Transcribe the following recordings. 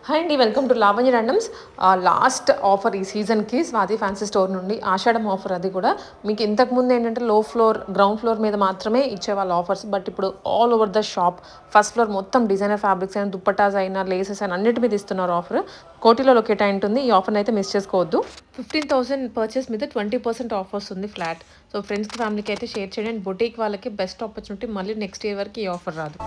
Hi అండి, welcome to Lavanya randoms. Last offer ఈ సీజన్కి స్వాతి ఫ్యాన్సీ స్టోర్ నుండి ఆషాఢం ఆఫర్. అది కూడా మీకు ఇంతకుముందు ఏంటంటే గ్రౌండ్ ఫ్లోర్ మీద మాత్రమే ఇచ్చేవాళ్ళు ఆఫర్స్. బట్ ఇప్పుడు all over the shop first floor మొత్తం డిజైనర్ ఫ్యాబ్రిక్స్ అయినా, దుప్పటాస్ అయినా, లేసెస్ అయినా అన్నిటి మీద ఇస్తున్నారు ఆఫర్. కోటిలో లొకేట్ అయి ఉంటుంది. ఈ ఆఫర్ని అయితే మిస్ చేసుకోవద్దు. 15,000 పర్చేస్ మీద 20% ఆఫర్ వస్తుంది ఫ్లాట్. సో ఫ్రెండ్స్కి, ఫ్యామిలీకి అయితే షేర్ చేయండి. అండ్ బొటీక్ వాళ్ళకి బెస్ట్ ఆపర్చునిటీ. మళ్ళీ నెక్స్ట్ ఇయర్ వరకు ఈ ఆఫర్ రాదు.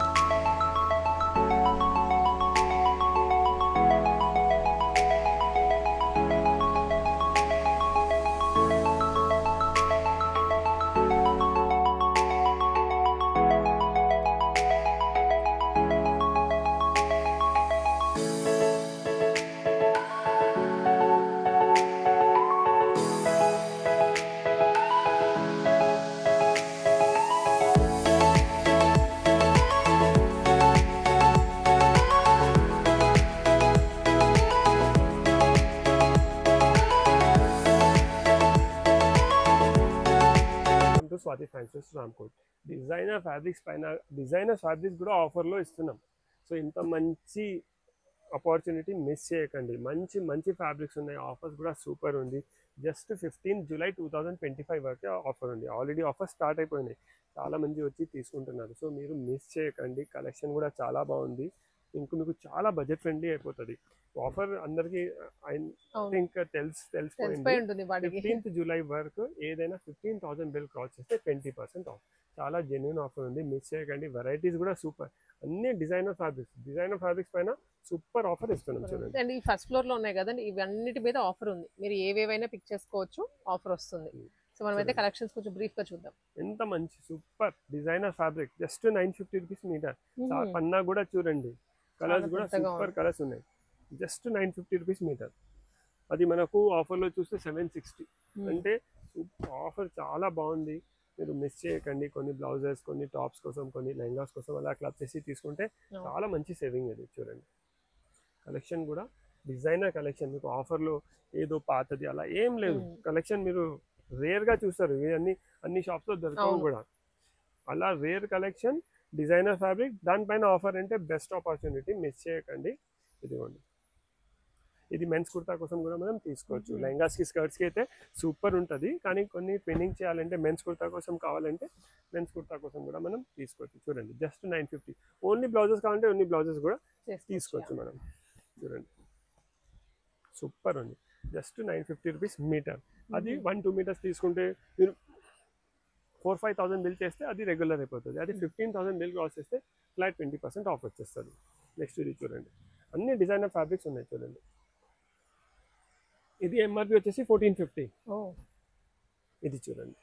Swathi fancies Ramkot designer fabrics పైన డిజైనర్ ఫ్యాబ్రిక్స్ కూడా ఆఫర్లో ఇస్తున్నాం. సో ఇంత మంచి ఆపర్చునిటీ మిస్ చేయకండి. మంచి మంచి ఫ్యాబ్రిక్స్ ఉన్నాయి. ఆఫర్స్ కూడా సూపర్ ఉంది. జస్ట్ 15 జూలై 2025 వరకే ఆఫర్ ఉంది. ఆల్రెడీ ఆఫర్ స్టార్ట్ అయిపోయినాయి. చాలా మంది వచ్చి తీసుకుంటున్నారు. సో మీరు మిస్ చేయకండి. కలెక్షన్ కూడా చాలా బాగుంది. మీకు చాలా బడ్జెట్ ఫ్రెండ్లీ అయిపోతుంది. ఆఫర్ అందరికి ఐ థింక్ తెలిసిపోయింది. 15th జూలై వరకు ఏదైనా 15,000 బిల్ క్రాస్ చేస్తే 20% ఆఫ్. చాలా జెన్యున్ ఆఫర్ ఉంది. మిస్ చేయకండి. వెరైటీస్ కూడా సూపర్. అన్ని డిజైనర్ ఫ్యాబ్రిక్స్ పైన సూపర్ ఆఫర్ ఇస్తున్నాం. చూడండి. అండ్ ఈ ఫస్ట్ ఫ్లోర్ లో ఉన్నాయి కదండి, ఇవన్నిటి మీద ఆఫర్ ఉంది. మీరు ఏవేవైనా పిక్ చేసుకోవచ్చు, ఆఫర్ వస్తుంది. సో మనమైతే కలెక్షన్స్ కొంచెం బ్రీఫ్ గా చూద్దాం. ఎంత మంచి super designer fabric. Just 950 rupees metre. పన్నా కూడా చూడండి. కలర్స్ కూడా సూపర్ కలర్స్ ఉన్నాయి. Just 950 rupees metre. అది మనకు ఆఫర్లో చూస్తే 760. అంటే ఆఫర్ చాలా బాగుంది. మీరు మిస్ చేయకండి. కొన్ని బ్లౌజెస్, కొన్ని టాప్స్ కోసం, కొన్ని లెహంగాస్ కోసం అలా క్లబ్ చేసి తీసుకుంటే చాలా మంచి సేవింగ్. అది చూడండి. కలెక్షన్ కూడా డిజైనర్ కలెక్షన్. మీకు ఆఫర్లో ఏదో పాతది అలా ఏం లేదు. కలెక్షన్ మీరు రేర్గా చూస్తారు. అన్ని షాప్స్లో దొరకవు కూడా. అలా రేర్ కలెక్షన్, డిజైనర్ ఫ్యాబ్రిక్, దానిపైన ఆఫర్ అంటే బెస్ట్ ఆపర్చునిటీ. మిస్ చేయకండి. ఇదిగోండి. ఇది మెన్స్ కుర్తా కోసం కూడా మనం తీసుకోవచ్చు. లెహంగాస్కి, స్కర్ట్స్కి అయితే సూపర్ ఉంటుంది. కానీ కొన్ని ట్విన్నింగ్ చేయాలంటే, మెన్స్ కుర్తా కోసం కావాలంటే మెన్స్ కుర్తా కోసం కూడా మనం తీసుకోవచ్చు. చూడండి. జస్ట్ 950. ఓన్లీ బ్లౌజెస్ కావాలంటే ఓన్లీ బ్లౌజెస్ కూడా తీసుకోవచ్చు మనం. చూడండి. సూపర్ ఉంది. Just 950 rupees metre. అది 1-2 మీటర్స్ తీసుకుంటే మీరు 4-5,000 బిల్ చేస్తే అది రెగ్యులర్ అయిపోతుంది. అది 15,000 బిల్ క్రాస్ చేస్తే ఫ్లాట్ 20% ఆఫ్ వచ్చేస్తుంది. నెక్స్ట్ ఇది చూడండి. అన్ని డిజైనర్ ఫ్యాబ్రిక్స్ ఉన్నాయి. చూడండి. ఇది ఎంఆర్పి వచ్చేసి 1450. ఇది చూడండి.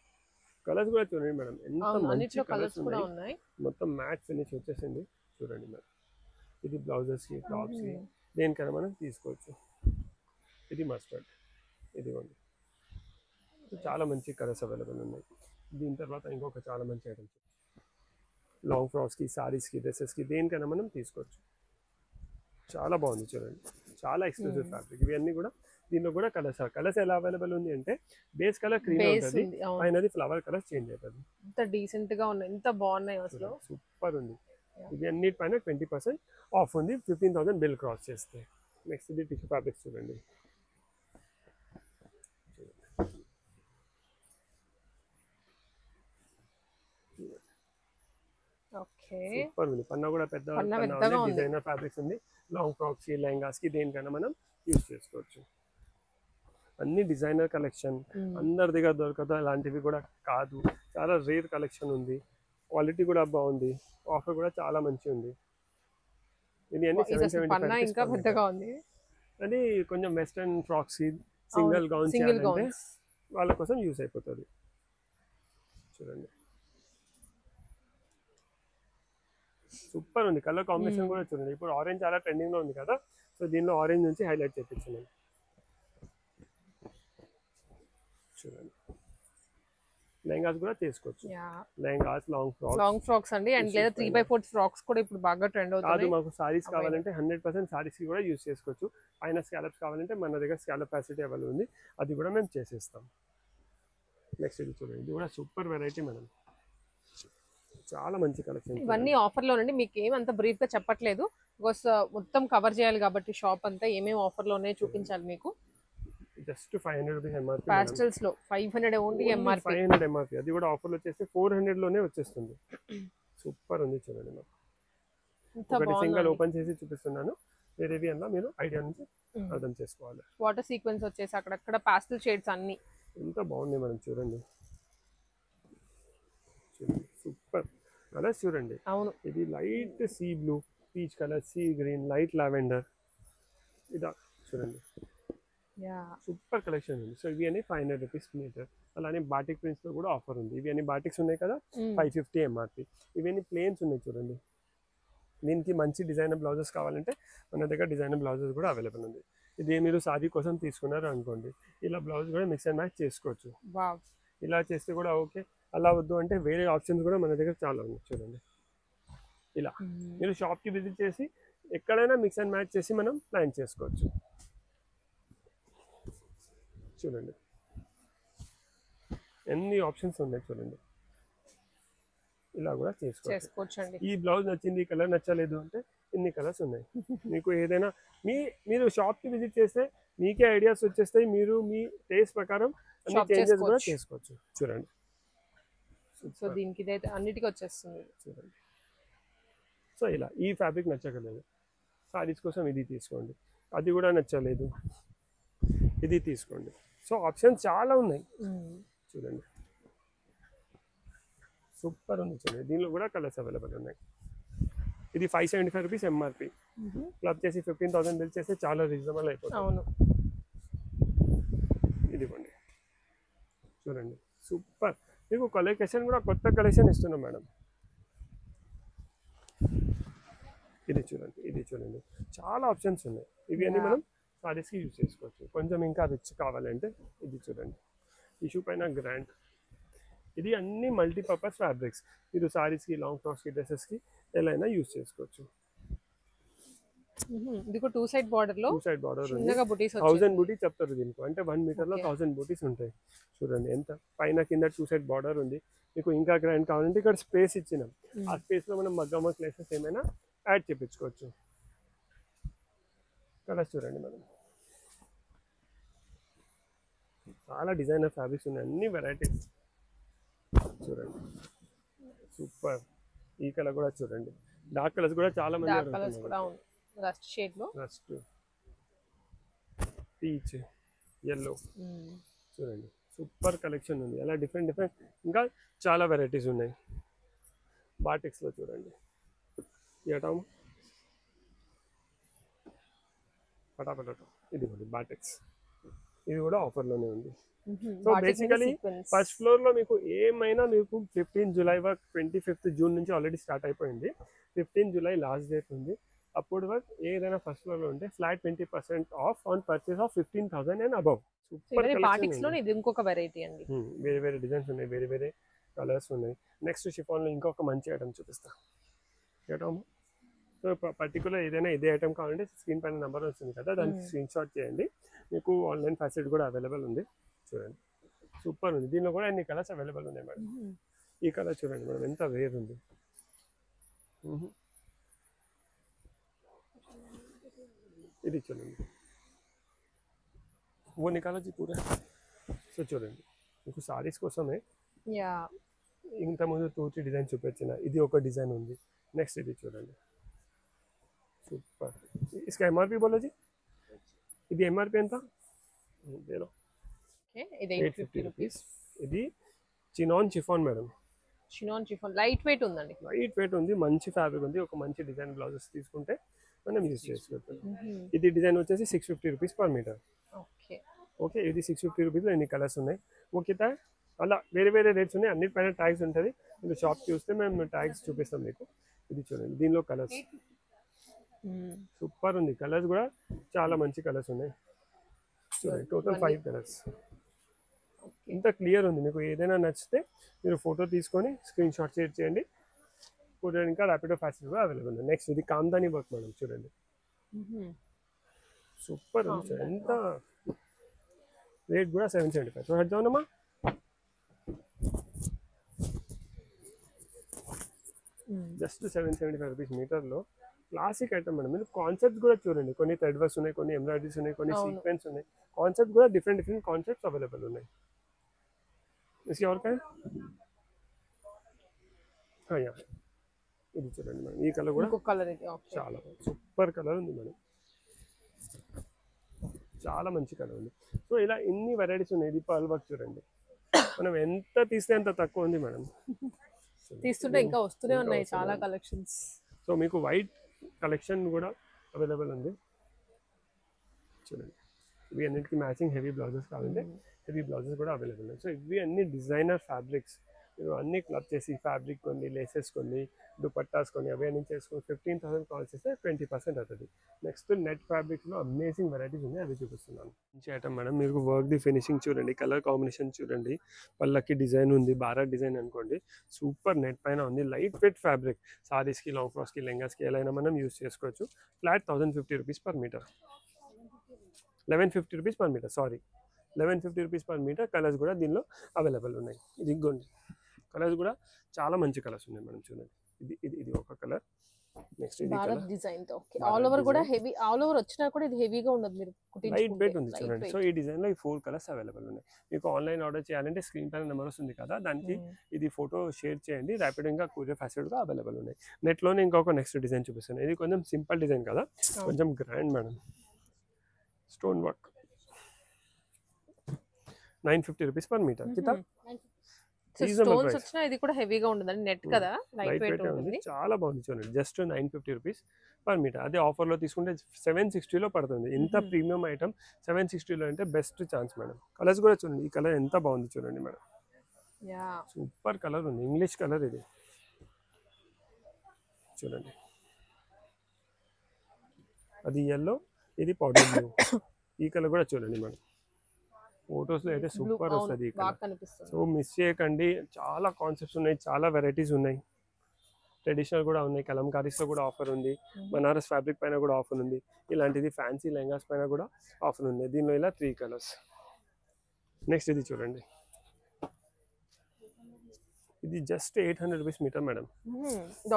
కలర్స్ కూడా చూడండి మేడం. ఎంత మంచి కలర్స్ ఉన్నాయి. మొత్తం మ్యాట్ ఫినిష్ వచ్చేసింది. చూడండి మేడం. ఇది బ్లౌజెస్కి, టాప్స్కి, దేనికైనా మనం తీసుకోవచ్చు. ఇది మస్టర్డ్. ఇదిగోండి. చాలా మంచి కలర్స్ అవైలబుల్ ఉన్నాయి. దీని తర్వాత ఇంకొక చాలా మంచి ఐటమ్స్. లాంగ్ ఫ్రాక్స్కి, సారీస్కి, డ్రెస్సెస్కి, దేనికైనా మనం తీసుకోవచ్చు. చాలా బాగుంది. చూడండి. చాలా ఎక్స్క్లూజివ్ ఫ్యాబ్రిక్. ఇవన్నీ కూడా దీనిలో కూడా కలర్స్ ఎలా అవైలబుల్ ఉంది అంటే, బేస్ కలర్ క్రీమ్ ఉంటుంది, పైనది ఫ్లవర్ కలర్ చేంజ్ అవుతుంది. ఎంత డీసెంట్ గా ఉన్నాయి, ఎంత బాగున్నాయి అసలు. సూపర్ ఉంది. ఇది అన్నిటిపైన 20% ఆఫ్ ఉంది 15,000 బిల్ క్రాస్ చేస్తే. నెక్స్ట్ ఇది టిష్యూ ఫ్యాబ్రిక్స్ చూడండి. సూపర్ ఉంది. పన్నా కూడా పెద్ద డిజైనర్ ఫ్యాబ్రిక్స్ ఉంది. లాంగ్ ఫ్రాక్స్ కి, లెహంగాస్ కి, దేనికైనా మనం యూజ్ చేసుకోవచ్చు. అన్ని డిజైనర్ కలెక్షన్. అందరి దగ్గర దొరకదు. అలాంటివి కూడా కాదు. చాలా రేర్ కలెక్షన్ ఉంది. క్వాలిటీ కూడా బాగుంది. ఆఫర్ కూడా చాలా మంచి ఉంది. ఇది అన్ని 775. అది కొంచెం వెస్టర్న్ ఫ్రాక్స్, సింగిల్ గౌన్ చేయాలంటే వాళ్ళ కోసం యూజ్ అయిపోతుంది. చూడండి. సూపర్ ఉంది. కలర్ కాంబినేషన్ కూడా చూడండి. ఇప్పుడు ఆరెంజ్ చాలా ట్రెండింగ్ లో ఉంది కదా. సో దీనిలో ఆరెంజ్ నుంచి హైలైట్ చేయించాను. చూడండి. లెహంగాస్ కూడా తీసుకోవచ్చు. లెహంగాస్, లాంగ్ ఫ్రాక్స్ అండి. అండ్ లేదా 3/4 ఫ్రాక్స్ కూడా ఇప్పుడు బాగా ట్రెండ్ అవుతుంది. మాకు సారీస్ కావాలంటే 100% సారీస్ కి కూడా యూజ్ చేసుకోవచ్చు. పైన స్కాలప్స్ కావాలంటే మన దగ్గర స్కాలప్ ఫెసిలిటీ అవైలబుల్ ఉంది. అది కూడా మేము చేసేస్తాం. నెక్స్ట్ ఇది చూడండి. ఇది కూడా సూపర్ వెరైటీ మేడం. చాలా మంచి కలెక్షన్. ఇవన్నీ ఆఫర్ లో నుండి మీకు ఏమంత బ్రీఫ్ గా చెప్పట్లేదు. బికాస్ మొత్తం కవర్ చేయాలి కాబట్టి షాప్ అంతా ఏమేమి ఆఫర్లో ఉన్నాయో చూపించాలి మీకు. Just 500 rupees MRP. పాస్టల్స్ లో 500 ఓన్లీ ఎంఆర్పి. 500 ఎంఆర్పి, అది కూడా ఆఫర్లో వచ్చేసి 400 లోనే వచ్చేస్తుంది. సూపర్ ఉంది చూడండి. ఒకటి సింగల్ ఓపెన్ చేసి చూపిస్తున్నాను, వేరేవి అన్నా మీరు ఐడియా నుంచి అర్థం చేసుకోవాలి. వాటర్ సీక్వెన్స్ వచ్చేసి అక్కడక్కడ పాస్టల్ షేడ్స్ అన్ని ఎంత బాగుంది మనం చూడండి. సూపర్ కలర్స్ చూడండి. అవును, ఇది light sea blue, peach colour, sea green, light lavender, ఇదా చూడండి. సూపర్ కలెక్షన్ ఉంది. సో ఇవి అన్ని 500 రూపీస్ మీటర్. అలానే బాటిక్ ప్రింట్స్ లో కూడా ఆఫర్ ఉంది. ఇవి అన్ని బాటిక్స్ ఉన్నాయి కదా, 550 ఎంఆర్పి. ఇవన్నీ ప్లేన్స్ ఉన్నాయి చూడండి. దీనికి మంచి డిజైనర్ బ్లౌజెస్ కావాలంటే మన దగ్గర డిజైనర్ బ్లౌజెస్ కూడా అవైలబుల్ ఉంది. ఇది మీరు సారీ కోసం తీసుకున్నారు అనుకోండి, ఇలా బ్లౌజ్ కూడా మిక్స్ అండ్ మ్యాచ్ చేసుకోవచ్చు. ఇలా చేస్తే కూడా ఓకే. అలా వద్దు అంటే వేరే ఆప్షన్స్ కూడా మన దగ్గర చాలా ఉన్నాయి చూడండి. ఇలా మీరు షాప్కి విజిట్ చేసి ఎక్కడైనా మిక్స్ అండ్ మ్యాచ్ చేసి మనం ప్లాన్ చేసుకోవచ్చు. చూడండి ఎన్ని ఆప్షన్స్ ఉన్నాయి చూడండి. ఇలా కూడా చేసుకోవచ్చు. ఈ బ్లౌజ్ నచ్చింది, ఈ కలర్ నచ్చలేదు అంటే ఇన్ని కలర్స్ ఉన్నాయి. మీకు ఏదైనా మీరు షాప్కి విజిట్ చేస్తే మీకే ఐడియాస్ వచ్చేస్తాయి. మీరు మీ టేస్ట్ ప్రకారం అన్ని చేంజెస్ కూడా చేసుకోవచ్చు. చూడండి. సో దీనికి ఇదైతే అన్నిటికీ వచ్చేస్తుంది చూడండి. సో ఇలా ఈ ఫ్యాబ్రిక్ నచ్చగలేదు, సారీస్ కోసం ఇది తీసుకోండి. అది కూడా నచ్చలేదు, ఇది తీసుకోండి. సో ఆప్షన్స్ చాలా ఉన్నాయి చూడండి. సూపర్ ఉంది చూడండి. దీనిలో కూడా కలర్స్ అవైలబుల్ ఉన్నాయి. ఇది 575 రూపీస్ ఎంఆర్పి. క్లబ్ చేసి 15,000 బిల్ చేస్తే చాలా రీజనబుల్ అయిపోతుంది. అవును, ఇదిగోండి చూడండి. సూపర్. మీకు కలెక్షన్ కూడా కొత్త కలెక్షన్ ఇస్తున్నాం మేడం. ఇది చూడండి, ఇది చూడండి, చాలా ఆప్షన్స్ ఉన్నాయి. ఇవి అన్ని మనం సారీస్కి యూజ్ చేసుకోవచ్చు. కొంచెం ఇంకా రిచ్ కావాలంటే ఇది చూడండి, టిష్యూ పైన గ్రాండ్. ఇది అన్ని మల్టీపర్పస్ ఫ్యాబ్రిక్స్. మీరు సారీస్కి, లాంగ్ ఫ్రాక్స్కి, డ్రెస్సెస్కి ఎలా అయినా యూజ్ చేసుకోవచ్చు. ఇది 2 సైడ్ బార్డర్ లో 2 సైడ్ బార్డర్ ఉంది. చిన్నగా బూటీస్ 1000 బూటీ చెప్తారు దీనికి. అంటే 1 మీటర్లో 1000 బూటీస్ ఉంటాయి. చూడండి ఎంత పైన కింద 2 సైడ్ బార్డర్ ఉంది. మీకు ఇంకా గ్రాండ్ కావాలంటే ఇక్కడ స్పేస్ ఇచ్చినాం. ఆ స్పేస్ లో మనం మగ్గమ్మ క్లేసెస్ ఏమైనా యాడ్ చేయించుకోవచ్చు. కలర్స్ చూడండి మనం, చాలా డిజైనర్ ఫ్యాబ్రిక్స్ ఉన్నాయి, అన్ని వెరైటీస్ చూడండి. సూపర్. ఈ కలర్ కూడా చూడండి. డార్క్ కలర్స్ కూడా చాలా మంది అడుగుతున్నారు. రస్ట్ షేడ్ లో, రస్ట్, పీచ్, yellow చూడండి. సూపర్ కలెక్షన్ ఉంది. అలా డిఫరెంట్ డిఫరెంట్ ఇంకా చాలా వెరైటీస్ ఉన్నాయి. బాటిక్స్ లో చూడండి. ఇటం పటాపటం, ఇది కూడా బాటిక్స్. ఇది కూడా ఆఫర్లోనే ఉంది. సో బేసికలీ ఫస్ట్ ఫ్లోర్ లో మీకు ఏమైనా మీకు 15 జూలై వరకు, 25th జూన్ నుంచి ఆల్రెడీ స్టార్ట్ అయిపోయింది. 15 జూలై లాస్ట్ డేట్ ఉంది. అప్పుడు వరకు ఏదైనా ఫస్ట్ ఫ్లోర్ లో ఉంటే flat 20% of on purchase of 15,000 and above. Super batiks లో ఇది ఇంకొక వెరైటీ అండి. వేరే వేరే డిజైన్స్ ఉన్నాయి, వేరే వేరే కలర్స్ ఉన్నాయి. నెక్స్ట్ షిఫాన్ లో ఇంకొక మంచి ఐటమ్ చూపిస్తా. ఐటమ్ సో పర్టికులర్ ఏదైనా ఇదే ఐటమ్ కావాలంటే స్క్రీన్ పైన నెంబర్ వస్తుంది కదా, దానికి స్క్రీన్ షాట్ చేయండి. మీకు ఆన్లైన్ ఫెసిలిటీ కూడా అవైలబుల్ ఉంది. చూడండి సూపర్ ఉంది. దీనిలో కూడా అన్ని కలర్స్ అవైలబుల్ ఉన్నాయి మేడం. ఈ కలర్ చూడండి మేడం, ఎంత వేర్ ఉంది. ఇది చూడండి, वो निकाला जी पूरा. సో చూడండి, మీకు సారీస్ కోసమే ఇంతకుముందు 2-3 డిజైన్ చూపించిన ఇది ఒక డిజైన్ ఉంది. నెక్స్ట్ ఇది చూడండి, సూపర్. इसका एमआरपी बोलो जी. ఇది एमआरपी ఎంత? దేలో ఇది 850 రూపీస్. ఇది chinon chiffon madam. Chinon chiffon light weight ఉందండి. లైట్ వెయిట్ ఉంది, మంచి ఫ్యాబ్రిక్ ఉంది. ఒక మంచి డిజైన్ బ్లౌజెస్ తీసుకుంటే మనం యూజ్ చేసుకోవచ్చు. ఇది డిజైన్ వచ్చేసి 650 రూపీస్ పర్ మీటర్. ఓకే, ఇది 650 రూపీస్లో ఎన్ని కలర్స్ ఉన్నాయి. ఓకే, అలా వేరే వేరే రేట్స్ ఉన్నాయి. అన్నిటిపైన ట్యాగ్స్ ఉంటుంది. మీరు షాప్ చూస్తే మేము ట్యాగ్స్ చూపిస్తాం మీకు. ఇది చూడండి, దీనిలో కలర్స్ సూపర్ ఉంది. కలర్స్ కూడా చాలా మంచి కలర్స్ ఉన్నాయి. చూడండి, టోటల్ 5 కలర్స్. ఇంత క్లియర్ ఉంది. మీకు ఏదైనా నచ్చితే మీరు ఫోటో తీసుకొని స్క్రీన్ షాట్ షేర్ చేయండి. కొరియర్ ఇంకా ర్యాపిడో ఫెసిలిటీ కూడా అవైలబుల్ ఉంది. నెక్స్ట్ ఇది కామ్దాని వర్క్ మేడం. చూడండి సూపర్ ఉంది. ఎంత రేట్ కూడా 775. సో హెడ్దామమ్మా. జస్ట్ 775 రూపీస్ మీటర్లో క్లాసిక్ ఐటమ్ మేడం. మీరు కాన్సెప్ట్స్ కూడా చూడండి, కొన్ని థ్రెడ్ వర్క్స్ ఉన్నాయి, కొన్ని ఎంబ్రాయిడరీస్ ఉన్నాయి, కొన్ని అవును. సీక్వెన్స్ ఉన్నాయి. కాన్సెప్ట్ కూడా డిఫరెంట్ డిఫరెంట్ కాన్సెప్ట్స్ అవైలబుల్ ఉన్నాయి. इसके और क्या है? हाँ यार ఇది చూడండి మేడం, ఈ కలర్ కూడా ఇంకో కలర్ ఇది. ఓకే. చాలా సూపర్ కలర్ ఉంది మేడం, చాలా మంచి కలర్ ఉంది. సో ఇలా ఇన్ని వెరైటీస్ ఉన్నాయి. ఇది పర్ల్ వర్క్ చూడండి, మనం ఎంత తీస్తే అంత తక్కువ ఉంది మేడం. తీస్తుంటే ఇంకా వస్తూనే ఉన్నాయి చాలా కలెక్షన్స్. సో మీకు వైట్ కలెక్షన్ కూడా అవైలబుల్ ఉంది చూడండి. ఇవి అన్నిటికీ మ్యాచింగ్ హెవీ బ్లౌజెస్ కావాలంటే హెవీ బ్లౌజెస్ కూడా అవైలబుల్ ఉన్నాయి. సో ఇవి అన్ని డిజైనర్ ఫ్యాబ్రిక్స్. మీరు అన్ని క్లబ్ చేసి ఫ్యాబ్రిక్ కొన్ని, లేసెస్ కొన్ని, దుపట్టాస్ కొన్ని, అవి అన్ని చేసుకొని 15,000 కాల్ చేస్తే 20% అవుతుంది. నెక్స్ట్ నెట్ ఫ్యాబ్రిక్లో అమేజింగ్ వెరైటీస్ ఉన్నాయి, అవి చూపిస్తున్నాను. మంచి ఐటమ్ మేడం. మీరు వర్క్ది ఫినిషింగ్ చూడండి, కలర్ కాంబినేషన్ చూడండి, పళ్ళకి డిజైన్ ఉంది, బారా డిజైన్ అనుకోండి, సూపర్ నెట్ పైన ఉంది. లైట్ వెయిట్ ఫ్యాబ్రిక్, సారీస్కి, లాంగ్ ఫ్రాక్స్కి, లెంగాస్కి ఎలా అయినా మనం యూస్ చేసుకోవచ్చు. Flat 1050 rupees per metre, 1150 rupees per metre, sorry 1150 rupees per metre. Colours కూడా దీనిలో అవైలబుల్ ఉన్నాయి. ఇది ఇగోండి, కలర్స్ కూడా చాలా మంచి కలర్స్ ఉన్నాయి మేడం చూడండి. ఇది ఇది ఇది ఒక కలర్. నెక్స్ట్ ఇది భారత్ డిజైన్ తో ఓకే. ఆల్ ఓవర్ కూడా హెవీ, ఆల్ ఓవర్ వచ్చినా కూడా ఇది హెవీగా ఉండదు, మీరు లైట్ వెయిట్ ఉంది చూడండి. సో ఈ డిజైన్ లో ఈ 4 కలర్స్ అవైలబుల్ ఉన్నాయి. మీకు ఆన్లైన్ ఆర్డర్ చేయాలంటే స్క్రీన్ పైన నెంబర్ వస్తుంది కదా, దానికి ఇది ఫోటో షేర్ చేయండి. ర్యాపిడ్ ఇంకా కొరియర్ ఫెసిలిటీ కూడా అవైలబుల్ ఉన్నాయి. నెట్ లోనే ఇంకొక నెక్స్ట్ డిజైన్ చూపిస్తాను. ఇది కొంచెం సింపుల్ డిజైన్ కదా, కొంచెం grand madam. Stone work 950 rupees per metre. కితా స్టోన్స్ వచ్చినా ఇది కూడా హెవీగా ఉంటుంది, నెట్ కదా, లైట్ వెయిట్ ఉంటుంది. చాలా బాగుంది చూడండి. Just 950 rupees per metre. అదే ఆఫర్లో తీసుకుంటే 760లో పడుతుంది. ఇంత ప్రీమియం ఐటమ్ 760లో అంటే బెస్ట్ ఛాన్స్ మేడం. కలర్స్ కూడా చూడండి, ఈ కలర్ ఎంత బాగుంది చూడండి మేడం, సూపర్ కలర్ ఉంది. ఇంగ్లీష్ కలర్ ఇది చూడండి, అది ఎల్లో, ఇది పౌడర్ బ్లూ. ఈ కలర్ కూడా చూడండి మేడం, ఫొటోస్లో అయితే సూపర్ వస్తుంది. సో మిస్ చేయకండి, చాలా కాన్సెప్ట్స్ ఉన్నాయి, చాలా వెరైటీస్ ఉన్నాయి. ట్రెడిషనల్ కూడా ఉన్నాయి, కలంకారీస్లో కూడా ఆఫర్ ఉంది, బనారస్ ఫ్యాబ్రిక్ పైన కూడా ఆఫర్ ఉంది, ఇలాంటిది ఫ్యాన్సీ లెహంగాస్ పైన కూడా ఆఫర్ ఉంది. దీనిలో ఇలా 3 కలర్స్. నెక్స్ట్ ఇది చూడండి, ఇది just 800 rupees metre madam.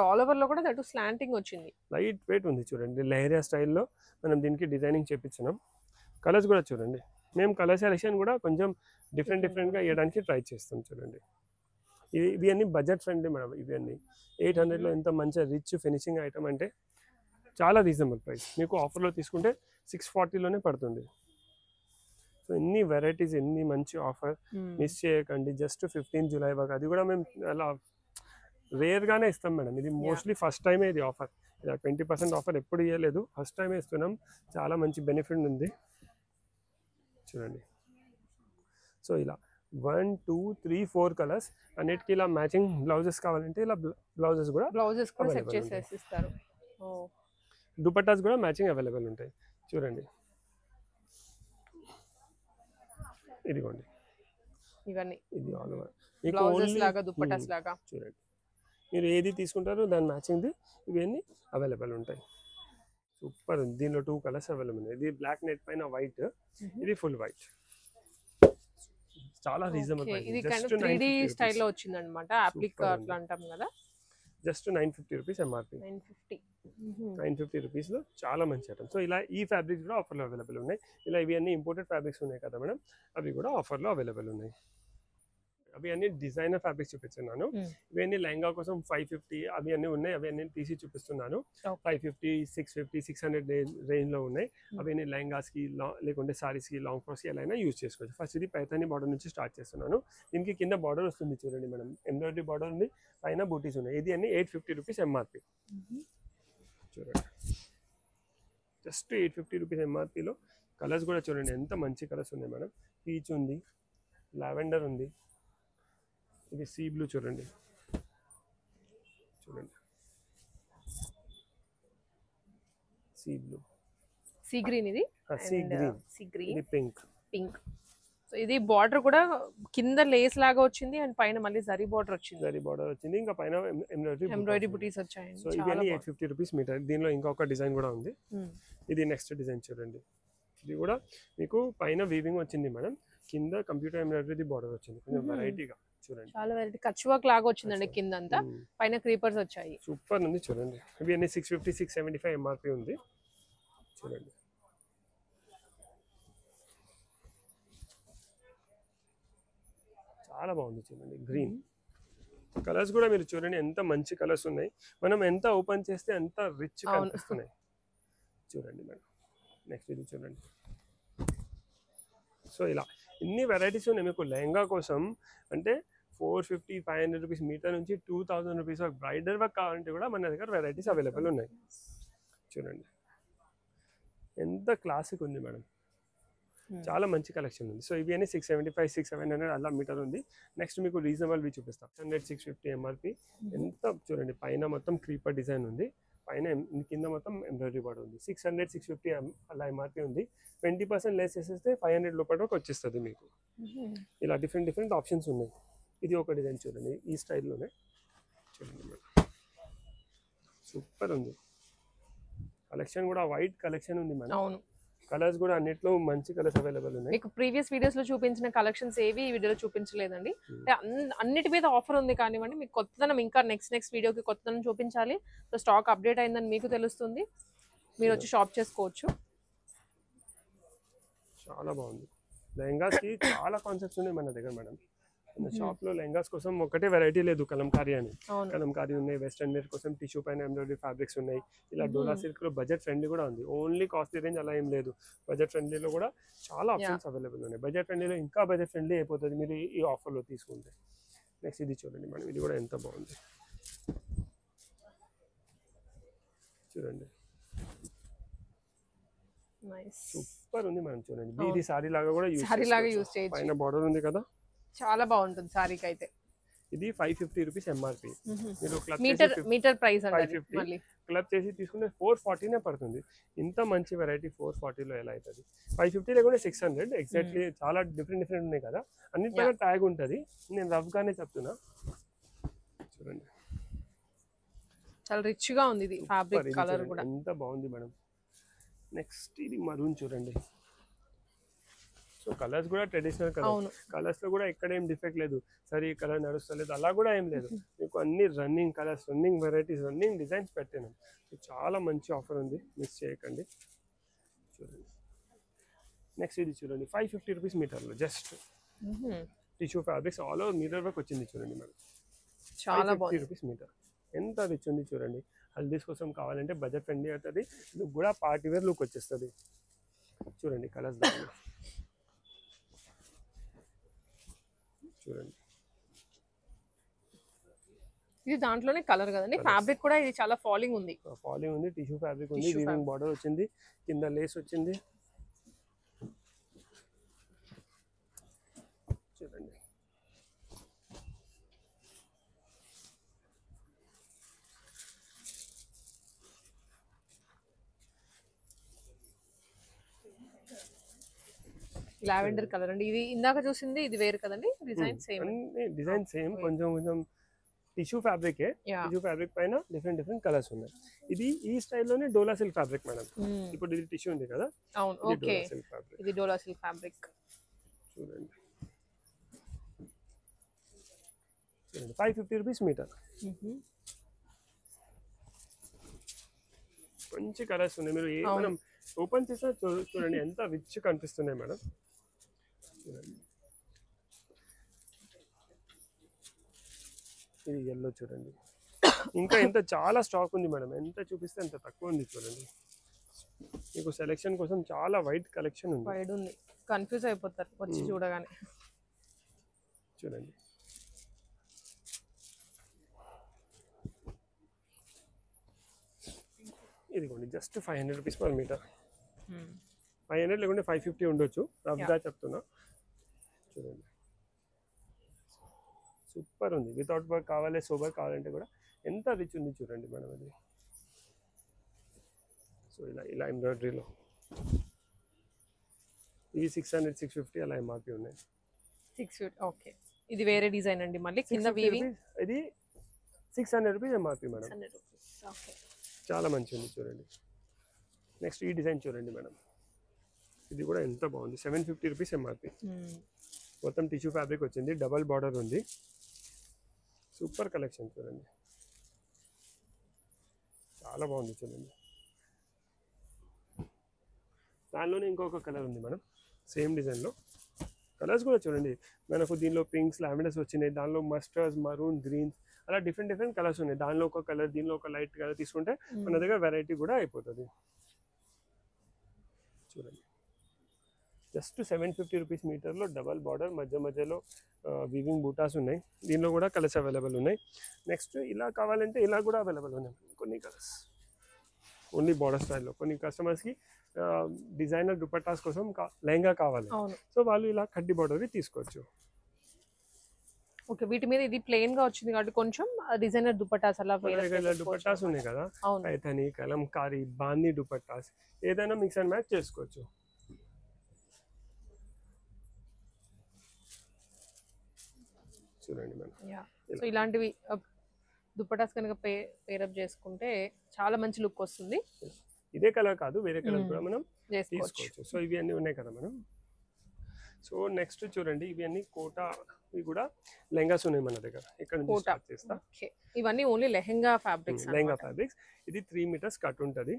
All over లో కూడా దట్ స్లాంటింగ్ వచ్చింది, లైట్ వెయిట్ ఉంది చూడండి. లెహరియా స్టైల్లో మనం దీనికి డిజైనింగ్ చేపించినాం. కలర్స్ కూడా చూడండి, మేము కలర్ సెలెక్షన్ కూడా కొంచెం డిఫరెంట్గా వేయడానికి ట్రై చేస్తాం చూడండి. ఇవి అన్ని బడ్జెట్ ఫ్రెండ్లీ మేడం. ఇవి అన్ని 800లో ఎంత మంచి రిచ్ ఫినిషింగ్ ఐటమ్ అంటే చాలా రీజనబుల్ ప్రైస్. మీకు ఆఫర్లో తీసుకుంటే 640లోనే పడుతుంది. సో ఎన్ని వెరైటీస్, ఎన్ని మంచి ఆఫర్, మిస్ చేయకండి. జస్ట్ 15 జూలై వరకు, అది కూడా మేము అలా రేర్గానే ఇస్తాం మేడం. ఇది మోస్ట్లీ ఫస్ట్ టైమే ఇది ఆఫర్. ఇలా 20% ఆఫర్ ఎప్పుడు ఇవ్వలేదు, ఫస్ట్ టైమే ఇస్తున్నాం. చాలా మంచి బెనిఫిట్ ఉంది చూడండి. సో ఇలా 1 2 3 4 కలర్స్, అన్నిటికీ ఇలా మ్యాచింగ్ బ్లౌజెస్ కావాలంటే ఇలా బ్లౌజెస్ కూడా సెట్ చేసి ఇస్తారు. దుపట్టాస్ కూడా మ్యాచింగ్ అవైలబుల్ ఉంటాయి చూడండి. ఇదిగోండి, ఇవన్నీ ఇది ఆల్ ఓవర్ బ్లౌజెస్ లాగా, దుపట్టాస్ లాగా చూడండి. మీరు ఏది తీసుకుంటారో దాని మ్యాచింగ్ది ఇవన్నీ అవైలబుల్ ఉంటాయి. సూపర్. దీనిలో 2 కలర్స్ అవైలబుల్ ఉన్నాయి. ఇది బ్లాక్ నెట్ పైన వైట్, ఇది ఫుల్ వైట్. చాలా రీజనబుల్ ప్రైస్. ఇది కైండ్ ఆఫ్ 3D స్టైల్లో వచ్చింది అన్నమాట, అప్లిక్ అట్లా అంటాం కదా. Just 950 rupees MRP. 950 రూపీస్లో చాలా మంచి ఐటమ్. సో ఇలా ఈ ఫ్యాబ్రిక్స్ కూడా ఆఫర్లో అవైలబుల్ ఉన్నాయి. ఇలా ఇవి అన్ని ఇంపోర్టెడ్ ఫ్యాబ్రిక్స్ ఉన్నాయి కదా మేడం, అవి కూడా ఆఫర్లో అవైలబుల్ ఉన్నాయి. అవి అన్ని డిజైనర్ ఫ్యాబ్రిక్స్ చూపిస్తున్నాను. ఇవన్నీ లెహంగా కోసం 550 అవి అన్నీ ఉన్నాయి, అవి అన్ని తీసి చూపిస్తున్నాను. 550 650 600 రేంజ్లో ఉన్నాయి. అవన్నీ లెహంగాస్కి, లేకుంటే సారీస్కి, లాంగ్ ఫ్రాక్స్కి ఎలా అయినా యూజ్ చేసుకోవచ్చు. ఫస్ట్ ఇది పైతాని బార్డర్ నుంచి స్టార్ట్ చేస్తున్నాను. దీనికి కింద బార్డర్ వస్తుంది చూడండి మేడం, ఎంబ్రాయిడరీ బార్డర్ ఉంది, పైన బూటీస్ ఉన్నాయి. ఇది అన్ని 850 రూపీస్ ఎంఆర్పి చూడండి. జస్ట్ 850 రూపీస్ ఎంఆర్పిలో. కలర్స్ కూడా చూడండి ఎంత మంచి కలర్స్ ఉన్నాయి మేడం. పీచ్ ఉంది, లావెండర్ ఉంది, ఇది సీ బ్లూ చూడండి, సీ బ్లూ, సీ గ్రీన్, ఇది సీ గ్రీన్, ఇది పింక్. సో ఇది బార్డర్ కూడా కింద లేస్ లాగా వచ్చింది, అండ్ పైన మళ్ళీ జరీ బార్డర్ వచ్చింది, ఇంకా పైన ఎంబ్రాయిడరీ బూటీస్ వచ్చాయి. సో ఇవన్నీ 850 రూపీస్ మీటర్. దీనిలో ఇంకొక డిజైన్ కూడా ఉంది, ఇది నెక్స్ట్ డిజైన్ చూడండి. ఇది కూడా మీకు పైన వీవింగ్ వచ్చింది మేడం, కింద కంప్యూటర్ ఎంబ్రాయిడరీ బార్డర్ వచ్చింది, కొంచెం వెరైటీగా చూడండి. చాలా వెరైటీ కచ్ వర్క్ లాగా వచ్చిందండి కిందంతా, పైన క్రీపర్స్ వచ్చాయి. సూపర్ ఉంది చూడండి. ఇవి అన్ని 650 675 ఎంఆర్పి ఉంది చూడండి. చాలా బాగుంది చూడండి. గ్రీన్ కలర్స్ కూడా మీరు చూడండి ఎంత మంచి కలర్స్ ఉన్నాయి. మనం ఎంత ఓపెన్ చేస్తే అంత రిచ్ కనిపిస్తున్నాయి చూడండి మేడం. నెక్స్ట్ ఇది చూడండి. సో ఇలా ఇన్ని వెరైటీస్ ఉన్నాయి మీకు లెహంగా కోసం. అంటే 450 500 రూపీస్ మీటర్ నుంచి 2000 రూపీస్ వరకు బ్రైడల్ వర్క్ కావాలంటే కూడా మన దగ్గర వెరైటీస్ అవైలబుల్ ఉన్నాయి చూడండి. ఎంత క్లాసిక్ ఉంది మేడం, చాలా మంచి కలెక్షన్ ఉంది. సో ఇవి అన్ని 675 600 అలా మీటర్ ఉంది. నెక్స్ట్ మీకు రీజనబుల్ చూపిస్తాం. 100 650 ఎంఆర్పి. ఎంత చూడండి, పైన మొత్తం క్రీపర్ డిజైన్ ఉంది, పైన కింద మొత్తం ఎంబ్రాయిడరీ బార్డర్ ఉంది. 600 650 అలా ఎంఆర్పి ఉంది. 20% లెస్ చేసేస్తే 500 లోపల వరకు వచ్చేస్తుంది మీకు. ఇలా డిఫరెంట్ ఆప్షన్స్ ఉన్నాయి. ఇది ఒక డిజైన్ చూడండి, ఈ స్టైల్లోనే చూడండి మేడం. సూపర్ ఉంది కలెక్షన్ కూడా. వైట్ కలెక్షన్ ఉంది మేడం. అవును, కలర్స్ కూడా అన్నిట్లో మంచి కలర్స్ అవైలబుల్ ఉన్నాయి. మీకు ప్రీవియస్ వీడియోస్ లో చూపించిన కలెక్షన్స్ ఏవి ఈ వీడియోలో చూపించలేదండి. అంటే అన్నిటి మీద ఆఫర్ ఉంది కానివ్వండి, మీకు కొత్తదనం ఇంకా నెక్స్ట్ వీడియోకి కొత్తదనం చూపించాలి. సో స్టాక్ అప్డేట్ అయిందని మీకు తెలుస్తుంది, మీరు వచ్చి షాప్ చేసుకోవచ్చు. చాలా బాగుంది. లెహంగాస్కి చాలా కాన్సెప్ట్స్ ఉన్నాయి మన దగ్గర మేడం. మన షాప్లో లెహంగాస్ కోసం ఒకటే వెరైటీ లేదు, కలంకారీ అని. కలంకారీ ఉన్నాయి, వెస్టర్న్ వేర్ కోసం టిష్యూ పైన ఎంబ్రాయిడరీ ఫ్యాబ్రిక్స్ ఉన్నాయి. ఇలా డోలా సిల్క్లో బడ్జెట్ ఫ్రెండ్లీ కూడా ఉంది. ఓన్లీ కాస్ట్లీ రేంజ్ అలా ఏం లేదు. బడ్జెట్ ఫ్రెండ్లీలో కూడా చాలా ఆప్షన్స్ అవైలబుల్ ఉన్నాయి. బడ్జెట్ ఫ్రెండ్లీలో ఇంకా బడ్జెట్ ఫ్రెండ్లీ అయిపోతుంది మీరు ఈ ఆఫర్లో తీసుకుంటే. నెక్స్ట్ ఇది చూడండి మేడం, ఇది కూడా ఎంత బాగుంది చూడండి. సూపర్ ఉంది మేడం చూడండి. ఇది సారీ లాగా కూడా యూస్ చేయొచ్చు. పైన బార్డర్ ఉంది కదా, చాలా బాగుంటుంది సారీకి అయితే. ఇది 550 రూపీస్ ఎంఆర్పి. మీరు మీటర్ ప్రైస్ అంటే క్లబ్ చేసి తీసుకుంటే 440 పడుతుంది. ఇంత మంచి వెరైటీ 440లో ఎలా అవుతుంది? 550 లేకుంటే 600 ఎగ్జాక్ట్లీ. చాలా డిఫరెంట్ ఉన్నాయి కదా, అన్నిటిపైన ట్యాగ్ ఉంటుంది. నేను రఫ్ గానే చెప్తున్నా చూడండి. చాలా రిచ్ గా ఉంది ఇది ఫ్యాబ్రిక్ కలర్ కూడా ఎంత బాగుంది మేడం. నెక్స్ట్ ఇది మరూన్ చూడండి. సో కలర్స్ కూడా ట్రెడిషనల్ కలర్. కలర్స్ లో కూడా ఎక్కడ ఏం డిఫెక్ట్ లేదు, సరే ఈ కలర్ నడుస్తలేదు అలా కూడా ఏం లేదు. మీకు అన్ని running colours, running varieties, running designs పెట్టాను. చాలా మంచి ఆఫర్ ఉంది, మిస్ చేయకండి చూడండి. నెక్స్ట్ ఇది చూడండి, 550 రూపీస్ మీటర్లో just tissue fabrics all over metre work వచ్చింది చూడండి మేడం. చాలా 50 రూపీస్ మీటర్. ఎంత రిచ్ ఉంది చూడండి. హల్దీస్ కోసం కావాలంటే బడ్జెట్ ఫ్రెండ్లీ అవుతుంది. లుక్ కూడా పార్టీ వేర్ లుక్ వచ్చేస్తుంది చూడండి. కలర్స్ చూడండి. ఇది దాంట్లోనే కలర్ కదండి. ఫ్యాబ్రిక్ కూడా ఇది చాలా ఫాలింగ్ ఉంది. టిష్యూ ఫ్యాబ్రిక్ ఉంది, వీవింగ్ బార్డర్ వచ్చింది, కింద లేస్ వచ్చింది చూడండి. లావెండర్ కలర్ అండి. ఇది ఇందాక చూసింది ఇది వేరు కదండి. డిజైన్ సేమ్ కొంచెం టిష్యూ ఫ్యాబ్రిక్. టిష్యూ ఫ్యాబ్రిక్ పైన డిఫరెంట్ కలర్స్ ఉన్నాయి. ఇది ఈ స్టైల్లోనే డోలా సిల్క్ ఫ్యాబ్రిక్ మేడం. ఇప్పుడు ఇది టిష్యూ ఉంది కదా, అవును ఓకే, ఇది డోలా సిల్క్ ఫ్యాబ్రిక్ చూడండి. 550 రూపీస్ మీటర్. మంచి కలర్స్ ఉన్నాయి. మీరు మనం ఓపెన్ చేసినా చూడండి ఎంత రిచ్ కనిపిస్తున్నాయి మేడం చూడండి. ఇది ఎల్లో చూడండి. ఇంకా ఎంత చాలా స్టాక్ ఉంది మేడం, ఎంత చూపిస్తే అంత తక్కువ ఉంది చూడండి. మీకు సెలెక్షన్ కోసం చాలా వైట్ కలెక్షన్ ఉంది. వైడ్ ఉంది, కన్ఫ్యూజ్ అయిపోతారు వచ్చి చూడగానే చూడండి. ఇదిగోండి జస్ట్ 500 రూపీస్ పర్ మీటర్. 500 లేకుంటే 550 ఉండొచ్చు, రఫ్గా చెప్తున్నా చూడండి. సూపర్ ఉంది. వితౌట్ వర్క్ కావాలి, సోబర్ కావాలంటే కూడా ఎంత రిచ్ ఉంది చూడండి మేడం అది. సో ఇలా ఎంబ్రాయిడరీలో ఇవి 600 650 అలా ఎంఆర్పి ఉన్నాయి. 650 ఓకే. ఇది వేరే డిజైన్ అండి, మళ్ళీ కింద వీవింగ్. ఇది 600 రూపీస్ ఎంఆర్పి మేడం. ఓకే, చాలా మంచి ఉంది చూడండి. నెక్స్ట్ ఈ డిజైన్ చూడండి మేడం. ఇది కూడా ఎంత బాగుంది. 750 రూపీస్ ఎంఆర్పి. మొత్తం టిష్యూ ఫ్యాబ్రిక్ వచ్చింది, డబల్ బార్డర్ ఉంది సూపర్ కలెక్షన్ చూడండి, చాలా బాగుంది చూడండి. దానిలోనే ఇంకొక కలర్ ఉంది మేడం, సేమ్ డిజైన్లో. కలర్స్ కూడా చూడండి, మనకు దీనిలో పింక్స్ లావెండర్స్ వచ్చినాయి, దానిలో మస్టర్డ్స్, మరూన్, గ్రీన్స్, అలా డిఫరెంట్ డిఫరెంట్ కలర్స్ ఉన్నాయి. దానిలో ఒక కలర్, దీనిలో ఒక లైట్ కలర్ తీసుకుంటే మన దగ్గర వెరైటీ కూడా అయిపోతుంది. చూడండి, జస్ట్ 750 రూపీస్ మీటర్లో డబల్ బార్డర్, మధ్య మధ్యలో వీవింగ్ బూటాస్ ఉన్నాయి. దీనిలో కూడా కలర్స్ అవైలబుల్ ఉన్నాయి. నెక్స్ట్ ఇలా కావాలంటే ఇలా కూడా అవైలబుల్ ఉన్నాయి కొన్ని కలర్స్, ఓన్లీ బార్డర్ స్టైల్లో. కొన్ని కస్టమర్స్కి డిజైనర్ దుపట్టాస్ కోసం లెహంగా కావాలి, సో వాళ్ళు ఇలా కడ్డీ బార్డర్వి తీసుకోవచ్చు. ఓకే, వీటి మీద ఇది ప్లెయిన్ గా వచ్చింది కాబట్టి కొంచెం డిజైనర్ దుపట్టాస్ అలా దుపట్టాస్ ఉన్నాయి కదా, పైథాని, కలంకారీ, బాందీ దుపట్టాస్, ఏదైనా మిక్స్ అండ్ మ్యాచ్ చేసుకోవచ్చు. చూడండి మేడం, సో ఇలాంటివి దుపట్టాస్ కనుక పేరప్ చేసుకుంటే చాలా మంచి లుక్ వస్తుంది. ఇదే కలర్ కాదు, వేరే కలర్ కూడా మనం తీసుకోవచ్చు. సో ఇవి అన్నీ ఉన్నాయి కదా మనం. సో నెక్స్ట్ చూడండి, ఇవి అన్ని కోటా, ఇవి కూడా లెహంగాస్ ఉన్నాయి మన దగ్గర. ఇక్కడ నుంచి స్టార్ట్ చేస్తా. ఇవన్నీ only lehenga fabrics. Lehenga fabrics. ఇది 3 మీటర్స్ కట్ ఉంటుంది.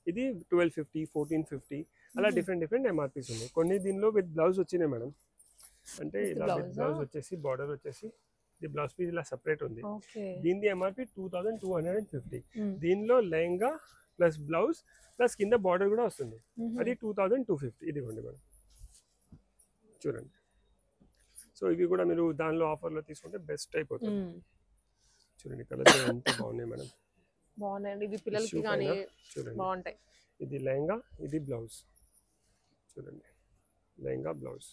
ఇది 1250, 1450 అలా డిఫరెంట్ డిఫరెంట్ ఎంఆర్పీస్ ఉన్నాయి. కొన్ని దీనిలో విత్ బ్లౌజ్ వచ్చినాయి మేడం, అంటే ఇలా విత్ బ్లౌజ్ వచ్చేసి బార్డర్ వచ్చేసి ఇది బ్లౌజ్ పీస్ ఇలా సెపరేట్ ఉంది. దీని ఎంఆర్పీ 2250. దీనిలో లెహంగా ప్లస్ బ్లౌజ్ ప్లస్ కింద బార్డర్ కూడా వస్తుంది, అది 2250. ఇదిగోండి మేడం, చూడండి. సో ఇవి కూడా మీరు దానిలో ఆఫర్లో తీసుకుంటే బెస్ట్ అయిపోతుంది. చూడండి కలర్స్ ఎంత బాగున్నాయి మేడం, బాగున్నాయండి. ఇది పిల్లలకి కానీ బాగుంటాయి. ఇది లెహంగా, ఇది బ్లౌజ్. చూడండి, లెహంగా బ్లౌజ్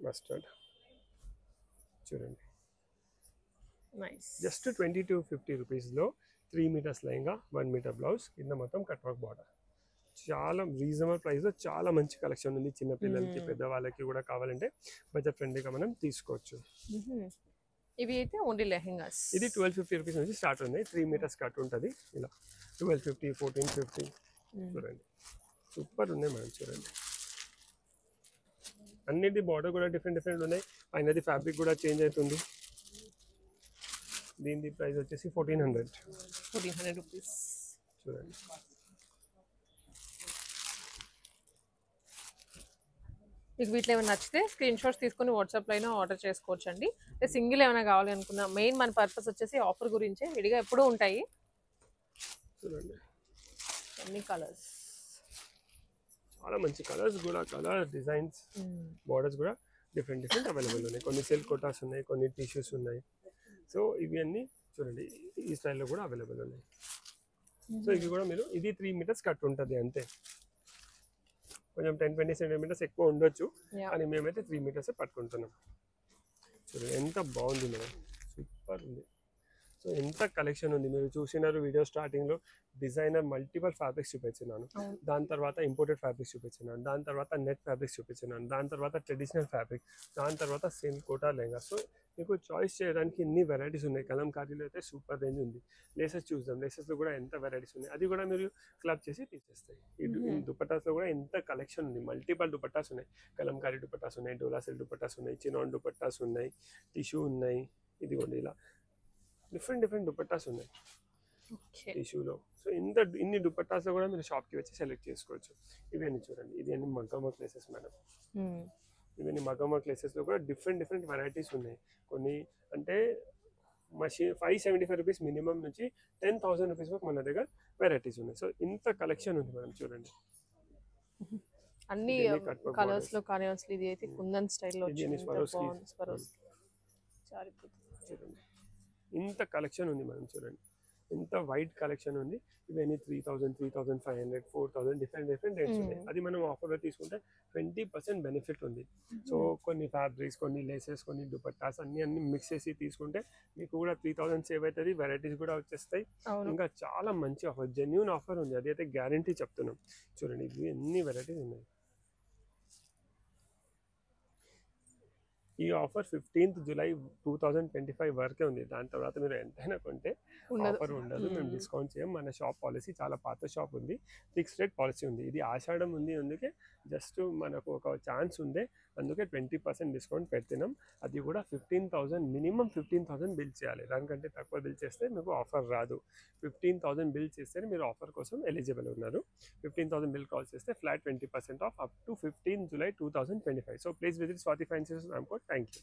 మస్టర్డ్. చూడండి, జస్ట్ 2250 రూపీస్లో 3 మీటర్స్ లెహంగా, 1 మీటర్ బ్లౌజ్, కింద మొత్తం కట్ వర్క్ బార్డర్. చాలా రీజనబుల్ ప్రైస్లో చాలా మంచి కలెక్షన్ ఉంది. చిన్నపిల్లలకి, పెద్దవాళ్ళకి కూడా కావాలంటే బడ్జెట్ ఫ్రెండ్లీగా మనం తీసుకోవచ్చు. ఇవి అయితే ఓన్లీ లెహంగాస్. ఇది 1250 రూపీస్ నుంచి స్టార్ట్ ఉంది. 3 మీటర్స్ కట్ ఉంటుంది. ఇలా 1250, 1450. చూడండి, సూపర్ ఉన్నాయి మేడం. చూడండి, అన్నిటి బార్డర్ కూడా డిఫరెంట్ డిఫరెంట్ ఉన్నాయి. పైనది ఫ్యాబ్రిక్ కూడా చేంజ్ అవుతుంది. దీని ప్రైస్ వచ్చేసి 1400 రూపీస్. చూడండి, మీకు వీటిలో ఏమైనా నచ్చితే స్క్రీన్ షాట్స్ తీసుకొని వాట్సాప్లో అయినా ఆర్డర్ చేసుకోవచ్చు అండి. సింగిల్ ఏమైనా కావాలి అనుకున్నా, మెయిన్ మన పర్పస్ వచ్చేసి ఆఫర్ గురించే, విడిగా ఎప్పుడూ ఉంటాయి. చూడండి, అన్ని కలర్స్, చాలా మంచి కలర్స్ కూడా, కలర్ డిజైన్స్, బార్డర్స్ కూడా డిఫరెంట్ డిఫరెంట్ అవైలబుల్ ఉన్నాయి. కొన్ని సిల్క్ కోటాస్ ఉన్నాయి, కొన్ని టిష్యూస్ ఉన్నాయి. సో ఇవి అన్నీ చూడండి ఈ స్టైల్లో కూడా అవైలబుల్ ఉన్నాయి. సో ఇవి కూడా మీరు, ఇది 3 మీటర్స్ కట్ ఉంటుంది అంతే. కొంచెం 10-20 సెంటీమీటర్స్ ఎక్కువ ఉండొచ్చు, కానీ మేమైతే 3 మీటర్స్ పట్టుకుంటున్నాం. చూడండి ఎంత బాగుంది మేడం, సూపర్ ఉంది. సో ఎంత కలెక్షన్ ఉంది, మీరు చూసినారు వీడియో స్టార్టింగ్లో డిజైనర్ మల్టిపల్ ఫ్యాబ్రిక్స్ చూపించినాను, దాని తర్వాత ఇంపోర్టెడ్ ఫ్యాబ్రిక్స్ చూపించినాను, దాని తర్వాత నెట్ ఫ్యాబ్రిక్స్ చూపించినాను, దాని తర్వాత ట్రెడిషనల్ ఫ్యాబ్రిక్, దాని తర్వాత సేమ్ కోటా లెహంగా. సో మీకు చాయిస్ చేయడానికి ఇన్ని వెరైటీస్ ఉన్నాయి. కలంకారీలో అయితే సూపర్ రేంజ్ ఉంది. లేసెస్ చూద్దాం, లేసెస్లో కూడా ఎంత వెరైటీస్ ఉన్నాయి, అది కూడా మీరు క్లబ్ చేసి తీసేస్తాయి. ఈ దుపట్టాస్లో కూడా ఎంత కలెక్షన్ ఉంది, మల్టిపల్ దుపట్టాస్ ఉన్నాయి. కలంకారీ దుపట్టాస్ ఉన్నాయి, డోలా సిల్క్ దుపట్టాస్ ఉన్నాయి, చినాన్ దుపట్టాస్ ఉన్నాయి, టిష్యూ ఉన్నాయి. ఇదిగోండి ఇలా డిఫరెంట్ డిఫరెంట్ దుపట్టాస్ ఉన్నాయి టిష్యూలో. సో ఇన్ని దుపట్టాస్లో కూడా మీరు షాప్కి వచ్చి సెలెక్ట్ చేసుకోవచ్చు. ఇవన్నీ చూడండి, ఇది అన్ని మగ్గం వర్క్ లేసెస్ మేడం. ఇవన్నీ మగ్గం వర్క్ లేసెస్లో కూడా డిఫరెంట్ డిఫరెంట్ వెరైటీస్ ఉన్నాయి. కొన్ని అంటే మషిన్ 575 రూపీస్ మినిమం నుంచి 10,000 రూపీస్ వరకు మన దగ్గర వెరైటీస్ ఉన్నాయి. సో ఇంత కలెక్షన్ ఉంది మేడం. చూడండి, అన్ని కలర్స్ లో కానీ అసలు ఇది అయితే కుందన్ స్టైల్లో వచ్చింది. చూడండి ఇంత కలెక్షన్ ఉంది మేడం. చూడండి ఇంత వైట్ కలెక్షన్ ఉంది. ఇవన్నీ 3000, 3500, 4000 డిఫరెంట్ డిఫరెంట్ రేట్స్ ఉన్నాయి. అది మనం ఆఫర్లో తీసుకుంటే 20% బెనిఫిట్ ఉంది. సో కొన్ని ఫ్యాబ్రిక్స్, కొన్ని లేసెస్, కొన్ని దుపట్టాస్ అన్ని మిక్స్ చేసి తీసుకుంటే మీకు కూడా 3000 సేవ్ అవుతుంది. వెరైటీస్ కూడా వచ్చేస్తాయి. ఇంకా చాలా మంచి ఆఫర్, జెన్యూన్ ఆఫర్ ఉంది, అది అయితే గ్యారంటీ చెప్తున్నాం. చూడండి ఇవి ఎన్ని వెరైటీస్ ఉన్నాయి. ఈ ఆఫర్ 15th జూలై 2025 వరకే ఉంది. దాని తర్వాత మీరు ఎంతైనా కొంటే ఆఫర్ ఉండదు. మేము డిస్కౌంట్ చేయం. మన షాప్ పాలసీ చాలా పాత షాప్ ఉంది, ఫిక్స్డ్ రేట్ పాలసీ ఉంది. ఇది ఆషాఢం ఉంది, అందుకే జస్ట్ మనకు ఒక ఛాన్స్ ఉండే, అందుకే 20% డిస్కౌంట్ పెడుతున్నాం. అది కూడా 15,000 మినిమం 15,000 బిల్ చేయాలి. దానికంటే తక్కువ బిల్ చేస్తే మీకు ఆఫర్ రాదు. 15,000 బిల్ చేస్తే మీరు ఆఫర్ కోసం ఎలిజిబుల్ ఉన్నారు. 15,000 బిల్ కాల్ చేస్తే flat 20% off up to 15 July 2025. So please visit Swathi fancy store Ramkote. Thank you.